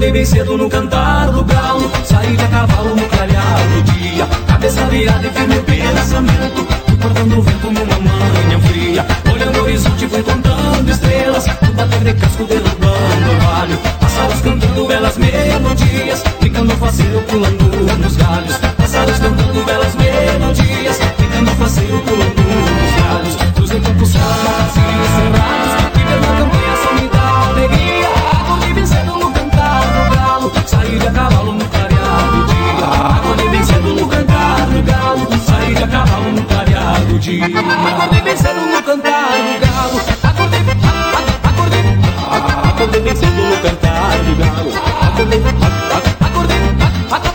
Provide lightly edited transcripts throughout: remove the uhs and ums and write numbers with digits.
Acordei bem cedo no cantar do galo, saí de a cavalo no clarear do dia, cabeça virada e firme o pensamento, fui cortando o vento numa manhã fria, olhando o horizonte fui contando estrelas, no bater de casco derrubando orvalho, pássaros cantando belas melodias, ficando faceiro pulando nos galhos, pássaros cantando belas melodias, ficando faceiro pulando nos galhos, cruzei campos claros e cerrados, viver na campanha só me dá alegria. Acordei bem cedo no cantar do galo, saí de a cavalo no clarear do dia. Acordei bem cedo no cantar do galo, saí de a cavalo no clarear do dia. Acordei bem cedo no cantar do galo, acordei bem cedo no cantar do galo,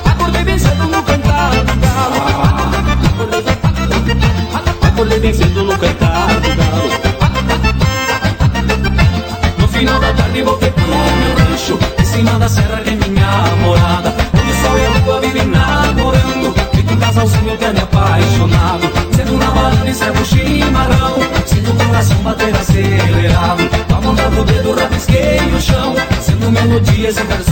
acordei bem cedo no cantar do galo, acordei bem cedo no cantar do galo. No final da tarde voltei pro meu rancho, em cima da serra que é minha morada, onde o sol e a lua vivem namorando, feito um casalzinho que é me apaixonado, sendo na varanda e servo o chimarrão, sinto o coração bater acelerado, com a ponta do dedo rabisquei o chão, sendo melodias e versos